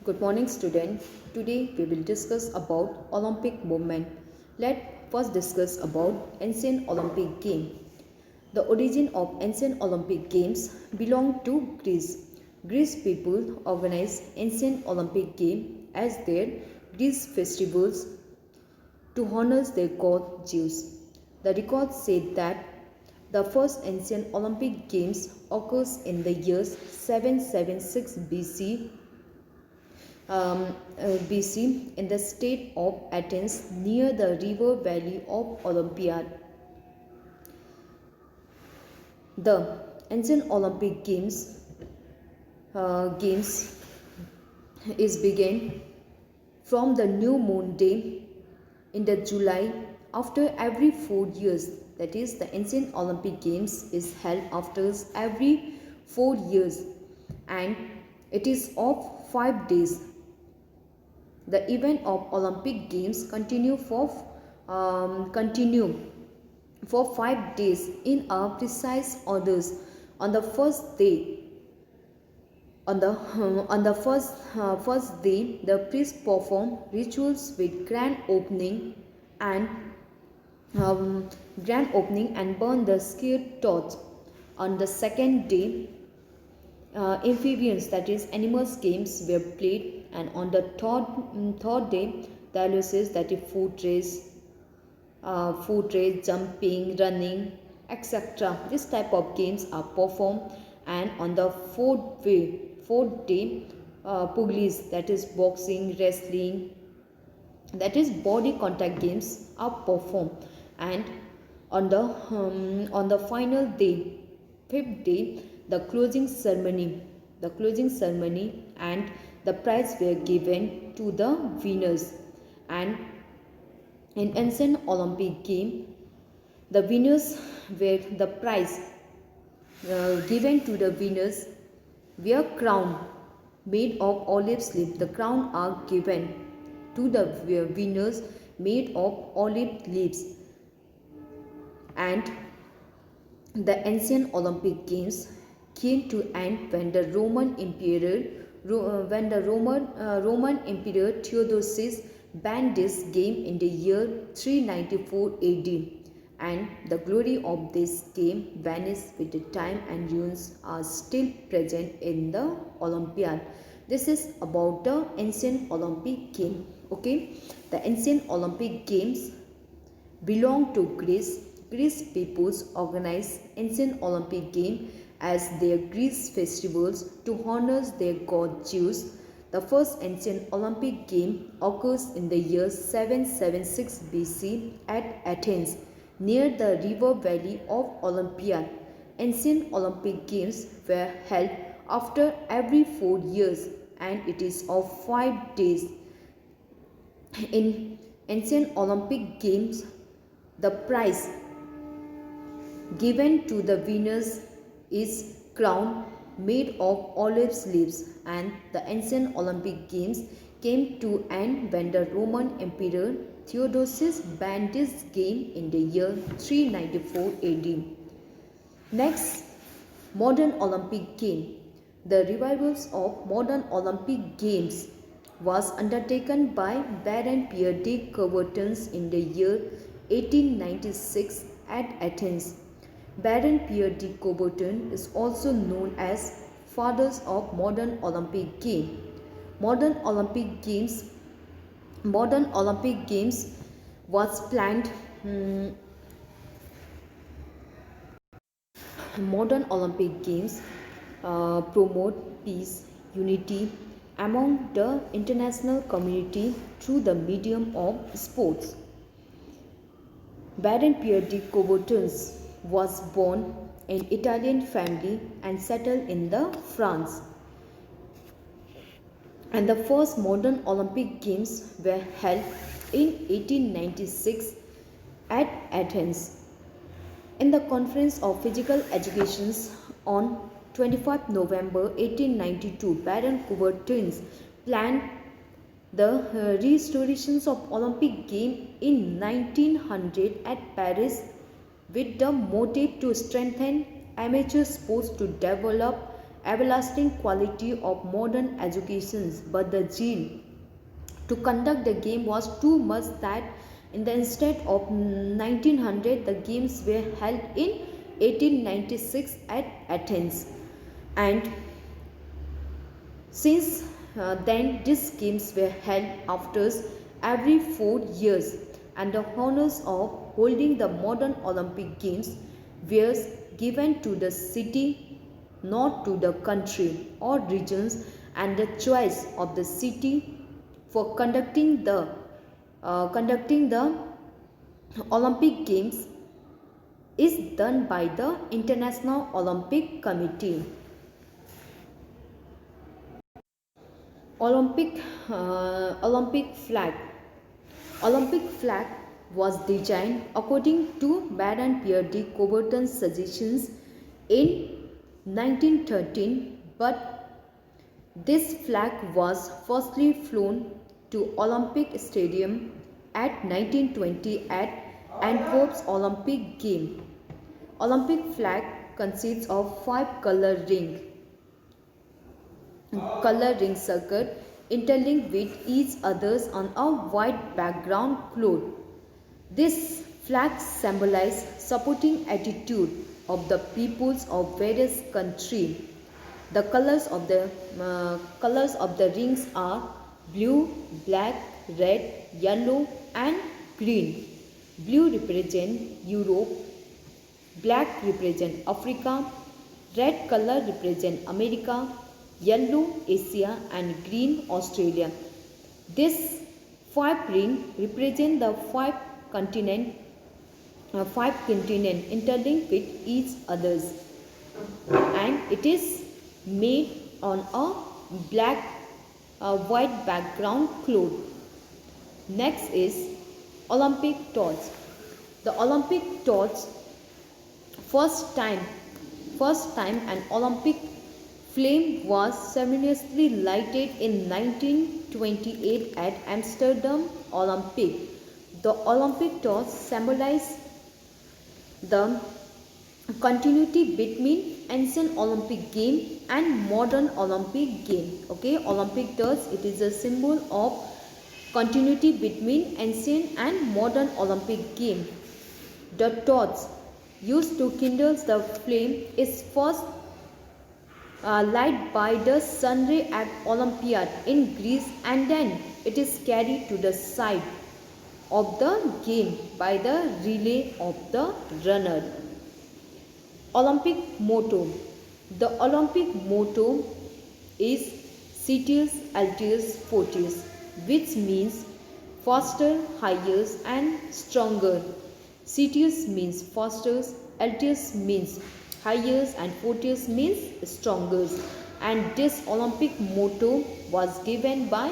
Good morning student. Today we will discuss about Olympic movement. Let's first discuss about ancient Olympic game. The origin of ancient Olympic games belong to Greece. Greece people organized ancient Olympic game as their Greece festivals to honor their god Zeus. The records say that the first ancient Olympic games occurs in the years 776 BC BC in the state of Athens near the river valley of Olympiad. The ancient Olympic games is began from the new moon day in the July after every 4 years. That is, the ancient Olympic games is held after every 4 years, and it is of 5 days. The event of Olympic Games continue for 5 days in a precise orders. On the first day, first day, the priests perform rituals with and grand opening and burn the sacred torch. On the second day, amphibians, that is animals games, were played, and on the third day the Ulysses, that is foot race, jumping, running, etc. This type of games are performed, and on the fourth day pugilis, that is boxing, wrestling, that is body contact games are performed, and on the final day, fifth day, the closing ceremony and the prize were given to the winners. And in ancient Olympic game, the winners were the prize given to the winners were crown made of olive leaf. The crown are given to the winners made of olive leaves. And the ancient Olympic games came to end when the Roman Emperor Theodosius banned this game in the year 394 AD, and the glory of this game vanished with the time, and ruins are still present in the Olympiad. This is about the ancient Olympic game. Okay, the ancient Olympic games belong to Greece. Greece peoples organize ancient Olympic game as their Greece festivals to honor their god Zeus. The first ancient Olympic game occurs in the year 776 BC at Athens near the river valley of Olympia. Ancient Olympic games were held after every 4 years, and it is of 5 days. In ancient Olympic games, the prize given to the winners is crown made of olive leaves, and the ancient Olympic games came to end when the Roman Emperor Theodosius banned this game in the year 394 AD. Next, modern Olympic game. The revivals of modern Olympic games was undertaken by Baron Pierre de Coubertin in the year 1896 at Athens. Baron Pierre de Coubertin is also known as fathers of modern Olympic game. Modern Olympic games was planned. Modern Olympic games promote peace, unity among the international community through the medium of sports. Baron Pierre de Coubertin was born in Italian family and settled in France. And the first modern Olympic games were held in 1896 at Athens. In the Conference of Physical Education on 25 November 1892, Baron Coubertin planned the restorations of Olympic game in 1900 at Paris with the motive to strengthen amateur sports to develop everlasting quality of modern educations, but the zeal to conduct the game was too much that in the instead of 1900 the games were held in 1896 at Athens, and since then these games were held after every 4 years, and the honors of holding the modern Olympic Games were given to the city, not to the country or regions, and the choice of the city for conducting the Olympic Games is done by the International Olympic Committee. Olympic flag. Olympic flag was designed according to Baron Pierre de Coubertin's suggestions in 1913, but this flag was firstly flown to Olympic Stadium at 1920 at Antwerp's Olympic Game. Olympic flag consists of 5 color ring circuit interlinked with each others on a white background cloth. This flag symbolizes supporting attitude of the peoples of various countries. The colors of the rings are blue, black, red, yellow, and green. Blue represent Europe, black represent Africa, red color represent America, yellow Asia, and green Australia. This 5 rings represent the 5 continents interlinked with each others, and it is made on a black white background cloth. Next is Olympic torch. The Olympic torch first time an Olympic flame was ceremoniously lighted in 1928 at Amsterdam Olympic. The Olympic torch symbolized the continuity between ancient Olympic game and modern Olympic game. Okay, Olympic torch, it is a symbol of continuity between ancient and modern Olympic game. The torch used to kindle the flame is first lighted by the sun ray at Olympiad in Greece, and then it is carried to the side of the game by the relay of the runner. Olympic motto. The Olympic motto is Citius Altius Fortius, which means faster, higher, and stronger. Citius means faster, Altius means higher, and Fortius means stronger. And this Olympic motto was given by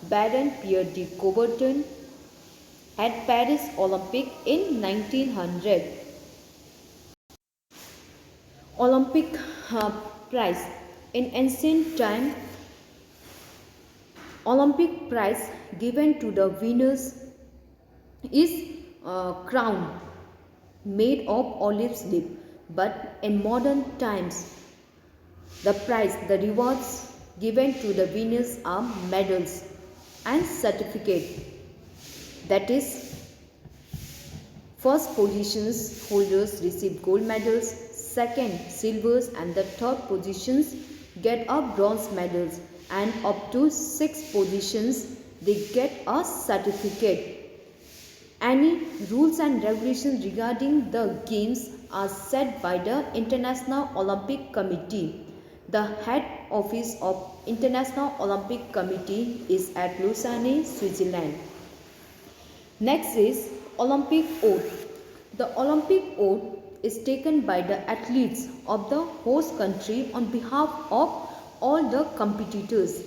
Baron Pierre de Coubertin at Paris Olympic in 1900. Olympic prize. In ancient time, Olympic prize given to the winners is a crown made of olive leaf, but in modern times the rewards given to the winners are medals and certificate. That is, first positions holders receive gold medals, second silvers, and the third positions get a bronze medals, and up to 6 positions they get a certificate. Any rules and regulations regarding the games are set by the International Olympic Committee. The head office of International Olympic Committee is at Lausanne, Switzerland. Next is Olympic oath. The Olympic oath is taken by the athletes of the host country on behalf of all the competitors.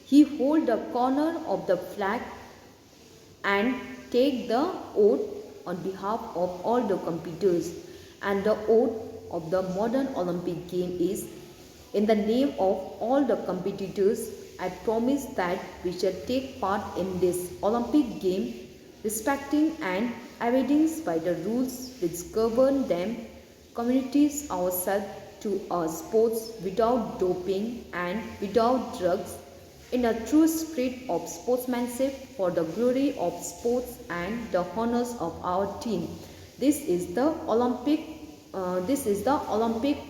He holds the corner of the flag and take the oath on behalf of all the competitors. And the oath of the modern Olympic game is, in the name of all the competitors, I promise that we shall take part in this Olympic game, respecting and abiding by the rules which govern them, communities ourselves to a sports without doping and without drugs in a true spirit of sportsmanship for the glory of sports and the honors of our team. This is the Olympic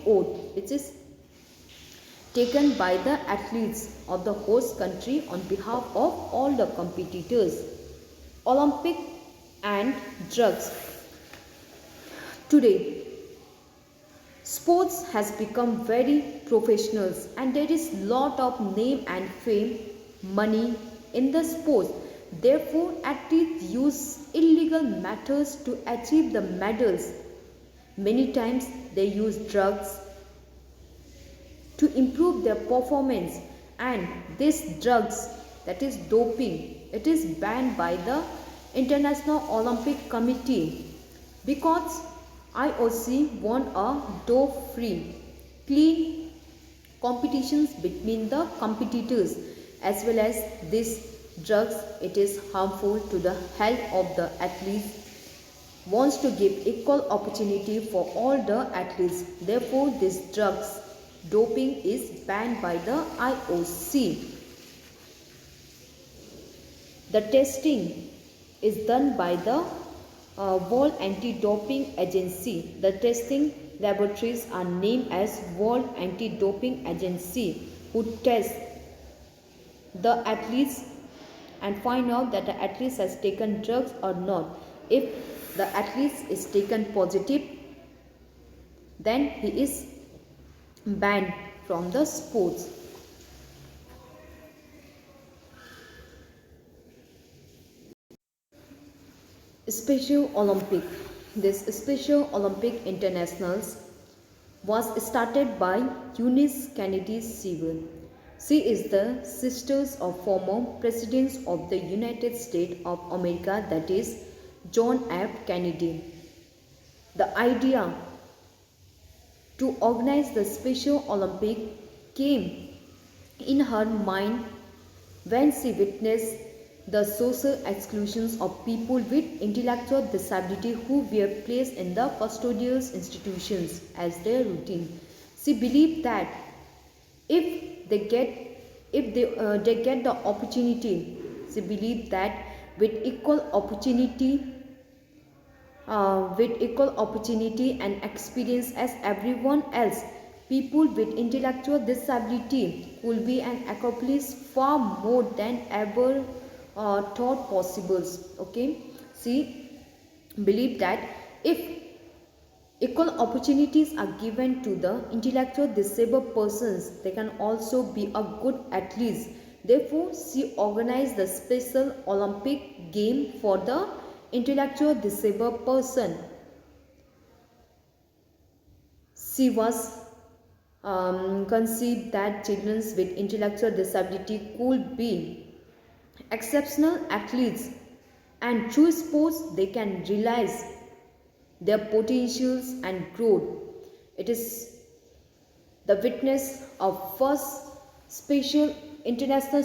oath, which is taken by the athletes of the host country on behalf of all the competitors. Olympic and drugs. Today, sports has become very professional and there is lot of name and fame, money in the sport. Therefore, athletes use illegal methods to achieve the medals. Many times they use drugs to improve their performance, and this drugs, that is doping, it is banned by the International Olympic Committee because IOC want a dope-free, clean competitions between the competitors. As well as this drugs, it is harmful to the health of the athletes, wants to give equal opportunity for all the athletes. Therefore, this drugs doping is banned by the IOC. The testing is done by the World Anti-Doping Agency. The testing laboratories are named as World Anti-Doping Agency, who test the athletes and find out that the athletes has taken drugs or not. If the athlete is taken positive, then he is banned from the sports. Special Olympic. This Special Olympic Internationals was started by Eunice Kennedy Seaver. She is the sister of former President of the United States of America, that is John F. Kennedy. The idea to organize the Special Olympic came in her mind when she witnessed the social exclusions of people with intellectual disability who were placed in the custodial institutions as their routine. She believed that if they get the opportunity, she believed that with equal opportunity and experience as everyone else, people with intellectual disability will be an accomplish far more than ever thought possible. Okay, she believed that if equal opportunities are given to the intellectual disabled persons, they can also be a good athletes. Therefore, she organized the Special Olympic game for the intellectual disabled person. She was conceived that children with intellectual disability could be exceptional athletes, and through sports they can realize their potentials and growth. It is the witness of first international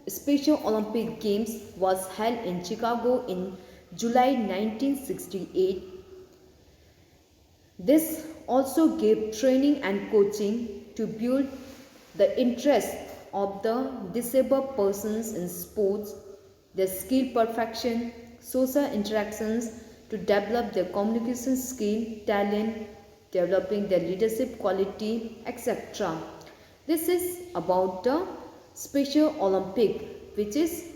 Special Olympic Games was held in Chicago in July 1968. This also gave training and coaching to build the interest of the disabled persons in sports, their skill perfection, social interactions, to develop their communication skill, talent, developing their leadership quality, etc. This is about the Special Olympic, which is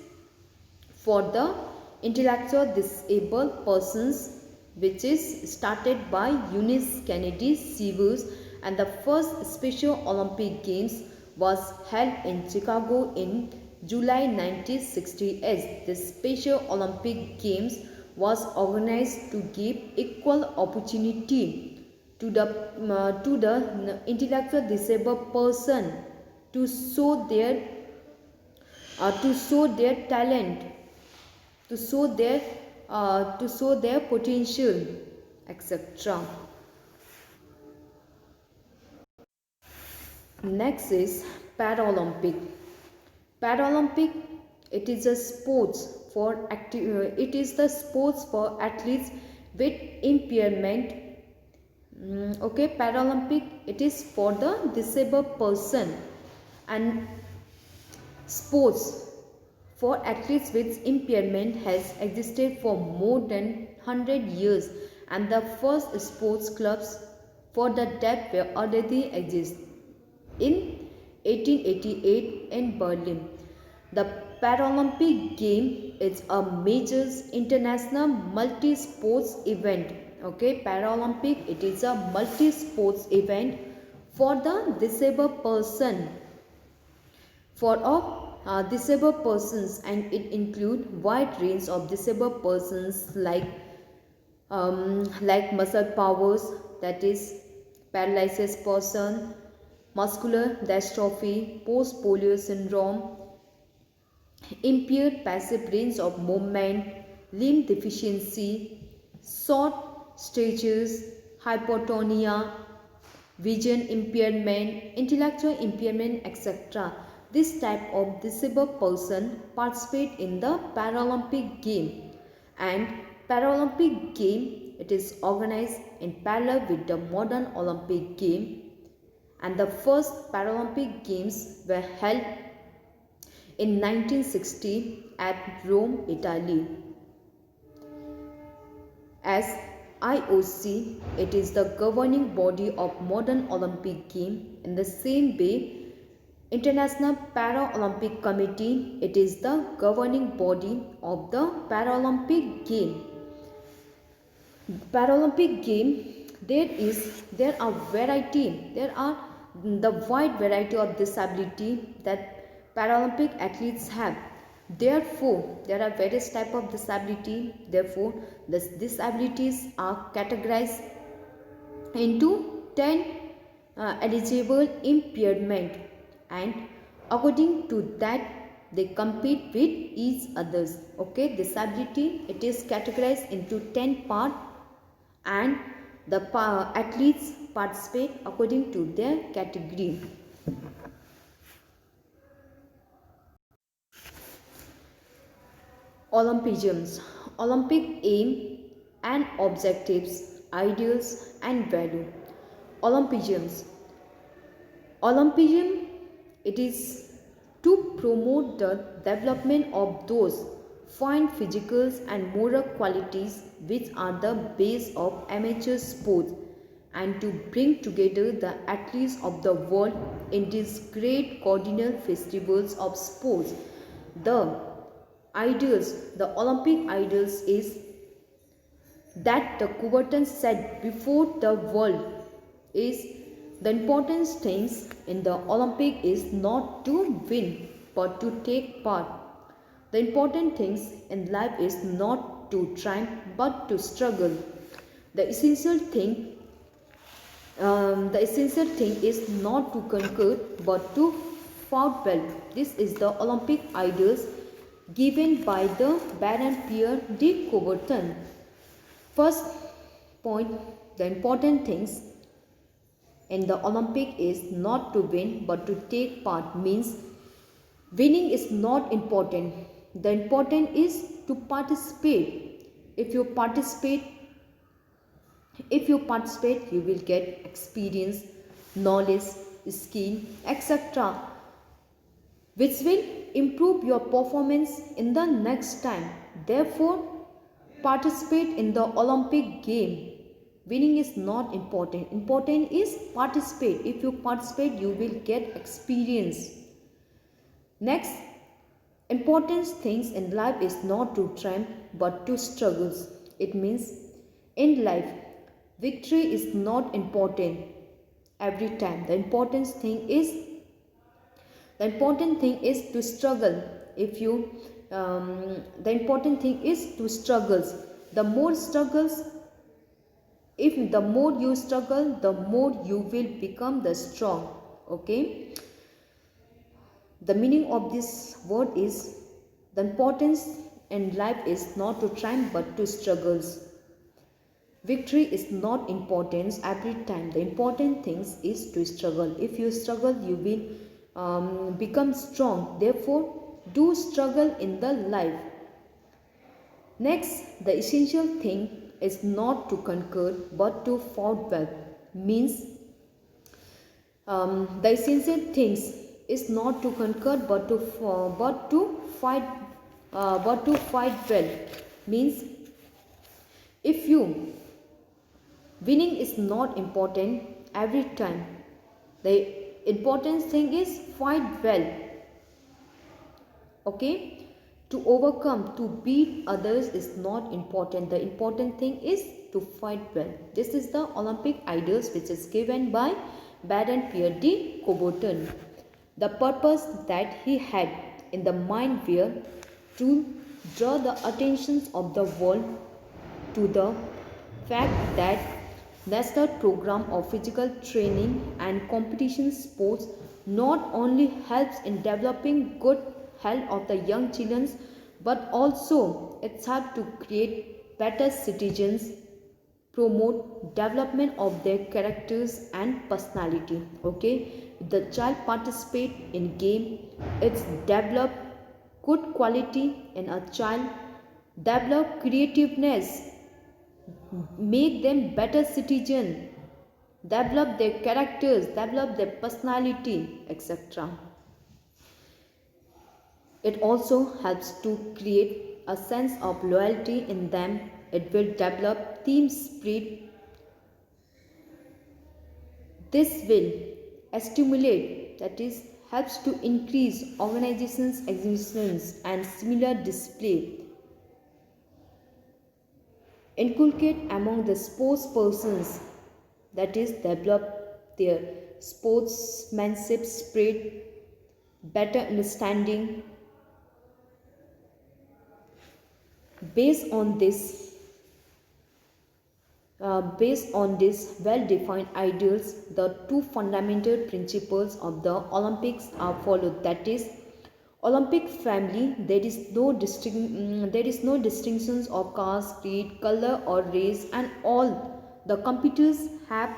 for the intellectual disabled persons, which is started by Eunice Kennedy Seaver, and the first Special Olympic Games was held in Chicago in July 1968. The Special Olympic Games was organized to give equal opportunity to the intellectual disabled person to show their talent, to show their potential, etc. Next is Paralympic. Paralympic, it is a sports for it is the sports for athletes with impairment, Okay, Paralympic, it is for the disabled person, and sports for athletes with impairment has existed for more than 100 years, and the first sports clubs for the deaf were already exist in 1888 in Berlin. The Paralympic game is a major international multi-sports event. Okay, Paralympic, it is a multi-sports event for the disabled person, for disabled persons, and it include wide range of disabled persons like muscle powers, that is paralysis person, muscular dystrophy, post polio syndrome, impaired passive range of movement, limb deficiency, short stages, hypotonia, vision impairment, intellectual impairment, etc. This type of disabled person participate in the Paralympic game, and Paralympic game, it is organized in parallel with the modern Olympic game, and the first Paralympic games were held in 1960 at Rome, Italy. As IOC, it is the governing body of modern Olympic game. In the same way, International Paralympic Committee, it is the governing body of the Paralympic game. Paralympic game, there are the wide variety of disability that Paralympic athletes have. Therefore, there are various type of disability. Therefore, the disabilities are categorized into 10 eligible impairment, and according to that they compete with each others. Okay, disability, it is categorized into 10 part, and the athletes participate according to their category. Olympisms. Olympic aim and objectives, ideals and value. Olympisms. Olympism, it is to promote the development of those fine physical and moral qualities which are the base of amateur sports, and to bring together the athletes of the world in these great cardinal festivals of sports. The ideals, the Olympic ideals is that the Coubertin said before the world is the important things in the Olympic is not to win but to take part. The important things in life is not to triumph but to struggle. The essential thing is not to conquer but to fight well. This is the Olympic ideals given by the Baron Pierre de Coubertin. First point, the important things in the Olympic is not to win but to take part, means winning is not important. The important is to participate. If you participate, you will get experience, knowledge, skill, etc., which will improve your performance in the next time. Therefore, participate in the Olympic game. Winning is not important. Important is participate. If you participate, you will get experience. Next, important things in life is not to triumph but to struggles. It means in life, victory is not important every time. The important thing is to struggle. The important thing is to struggles. The more you struggle, the more you will become the strong. Okay. The meaning of this word is the importance in life is not to triumph but to struggles. Victory is not important every time. The important things is to struggle. If you struggle, you will become strong. Therefore, do struggle in the life. Next, the essential thing is not to conquer but to fight well. means the essential things is not to conquer but to fight well. Means if you winning is not important every time. The important thing is fight well. Okay, to overcome, to beat others is not important. The important thing is to fight well. This is the Olympic ideals which is given by Baron Pierre de Coubertin. The purpose that he had in the mind were to draw the attentions of the world to the fact that National Program of Physical Training and Competition Sports not only helps in developing good health of the young children, but also it's helped to create better citizens, promote development of their characters and personality. Okay, the child participate in game, it's develop good quality in a child, develop creativeness, make them better citizen, develop their characters, develop their personality, etc. It also helps to create a sense of loyalty in them. It will develop team spirit. This will stimulate, that is, helps to increase organizations' existence and similar display. Inculcate among the sports persons, that is, develop their sportsmanship spirit, better understanding. Based on this well-defined ideals, the two fundamental principles of the Olympics are followed. That is, Olympic family. There is no distinctions of caste, creed, color, or race, and all the competitors have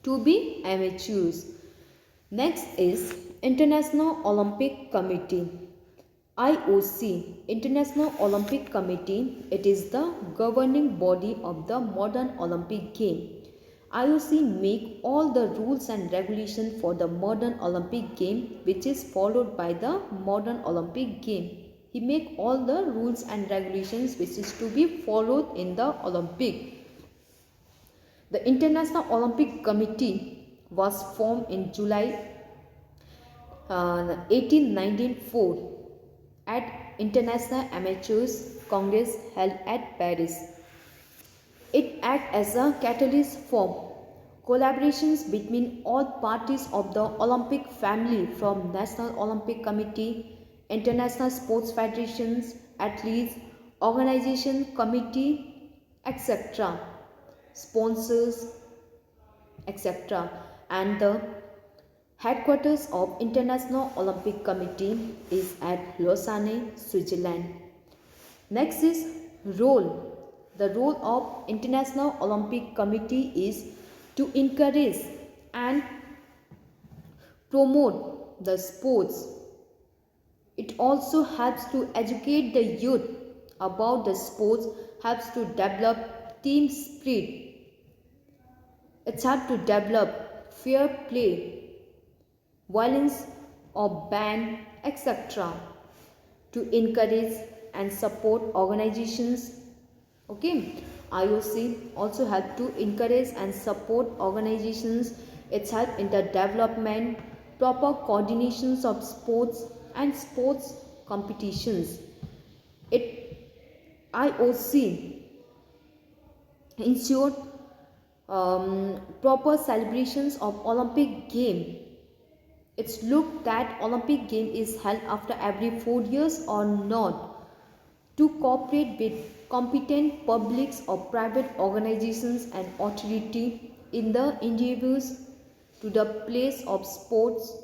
to be amateurs. Next is International Olympic Committee. IOC, International Olympic Committee, it is the governing body of the modern Olympic game. IOC make all the rules and regulations for the modern Olympic game, which is followed by the modern Olympic game. He make all the rules and regulations which is to be followed in the Olympic. The International Olympic Committee was formed in July 1894 at International Amateurs Congress held at Paris. It acts as a catalyst for collaborations between all parties of the Olympic family, from National Olympic Committee, international sports federations, athletes, organization committee, etc., sponsors, etc. And the headquarters of International Olympic Committee is at Lausanne, Switzerland. Next is role. The role of International Olympic Committee is to encourage and promote the sports. It also helps to educate the youth about the sports, helps to develop team spirit. It's helped to develop fair play, violence or ban, etc., to encourage and support organizations. Okay, IOC also help to encourage and support organizations. It's help in the development, proper coordinations of sports and sports competitions. IOC ensured proper celebrations of Olympic game. It's looked that Olympic game is held after every 4 years or not, to cooperate with competent publics or private organizations and authority in the endeavors to the place of sports,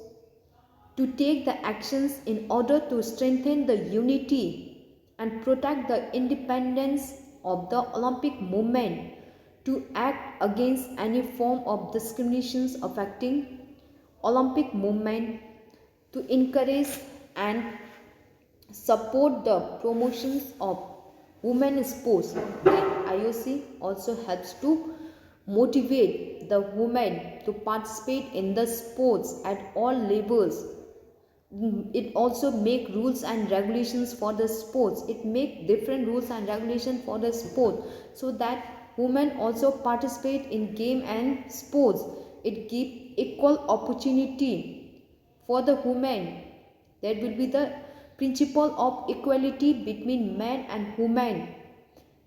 to take the actions in order to strengthen the unity and protect the independence of the Olympic movement, to act against any form of discriminations affecting Olympic movement, to encourage and support the promotions of women sports. Okay? IOC also helps to motivate the women to participate in the sports at all levels. It also make rules and regulations for the sports. It make different rules and regulations for the sport, so that women also participate in game and sports. It give equal opportunity for the women. There will be the principle of equality between men and women.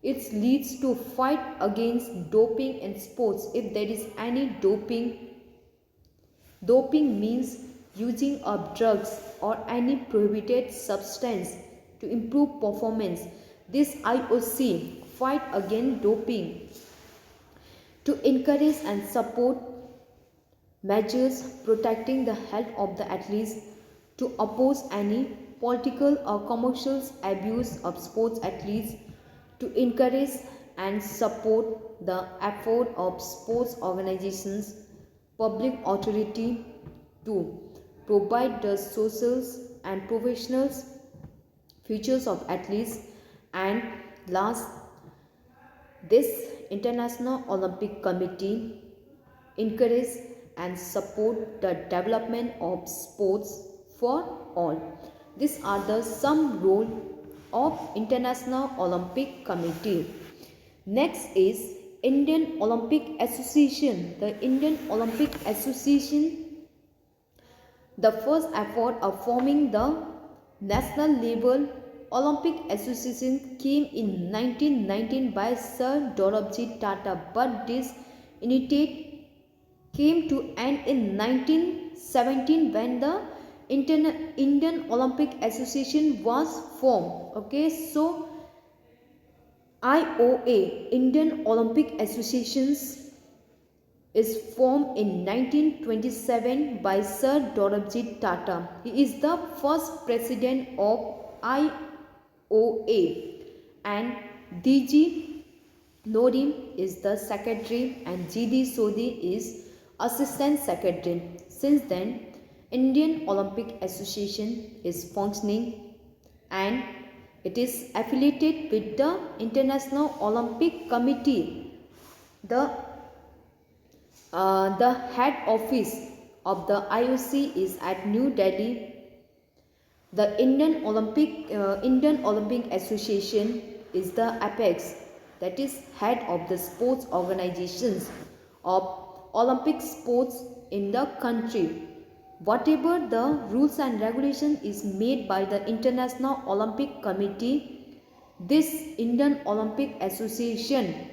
It leads to fight against doping in sports. If there is any doping means using of drugs or any prohibited substance to improve performance. This IOC fight against doping to encourage and support measures protecting the health of the athletes, to oppose any political or commercial abuse of sports athletes, to encourage and support the effort of sports organizations, public authority, to provide the social and professional futures of athletes, and last, this International Olympic Committee encourage and support the development of sports for all. These are the some role of International Olympic Committee. Next is Indian Olympic Association. The Indian Olympic Association, the first effort of forming the national level Olympic Association came in 1919 by Sir Dorabji Tata, but this initiative came to end in 1917 when the Indian Olympic Association was formed. Okay, so IOA, Indian Olympic Associations, is formed in 1927 by Sir Dorabji Tata. He is the first president of IOA, and DG Norim is the secretary and GD Sodhi is assistant secretary. Since then, Indian Olympic Association is functioning and it is affiliated with the International Olympic Committee. The head office of the IOC is at New Delhi. The Indian Olympic Association is the apex, that is head of the sports organizations of Olympic sports in the country. Whatever the rules and regulation is made by the International Olympic Committee, this Indian Olympic Association,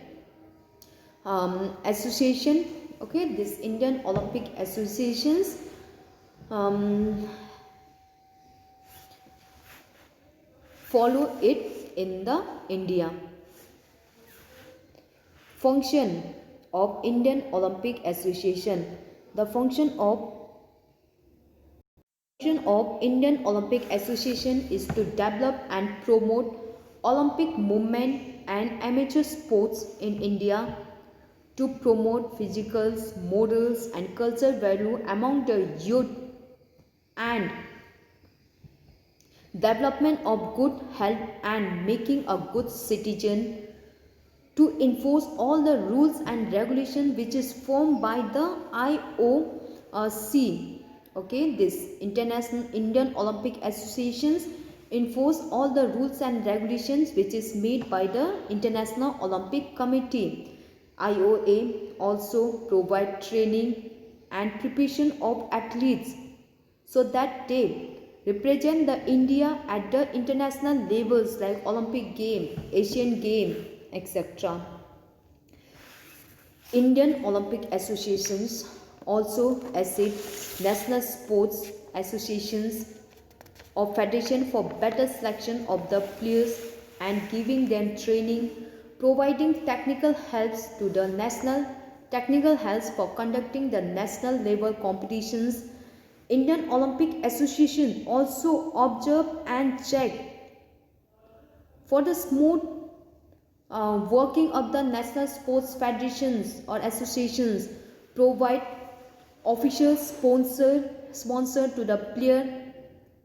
this Indian Olympic Associations follow it in the India. Function of Indian Olympic Association. The function of Indian Olympic Association is to develop and promote Olympic movement and amateur sports in India, to promote physical, morals and cultural value among the youth, and development of good health and making a good citizen, to enforce all the rules and regulation which is formed by the IOC. Okay, this International Indian Olympic Associations enforce all the rules and regulations which is made by the International Olympic Committee. IOA also provide training and preparation of athletes so that they represent the India at the international levels like Olympic game, Asian game, etc. Indian Olympic Associations also assist national sports associations or federation for better selection of the players and giving them training, providing technical helps to the national technical helps for conducting the national level competitions. Indian Olympic Association also observe and check for the smooth working of the national sports federations or associations, provide official sponsor to the player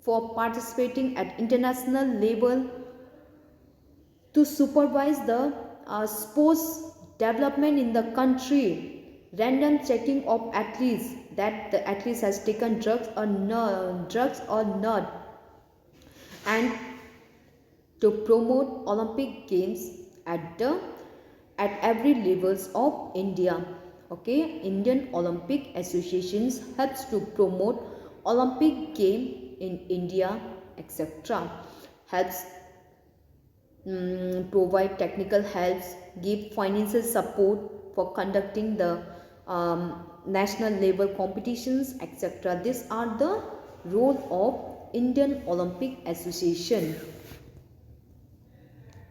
for participating at international level, to supervise the sports development in the country, random checking of athletes, that the athletes has taken drugs or not, and to promote Olympic Games at every levels of India. Okay, Indian Olympic Associations helps to promote Olympic game in India, etc. Helps provide technical helps, give financial support for conducting the national level competitions, etc. These are the role of Indian Olympic Association.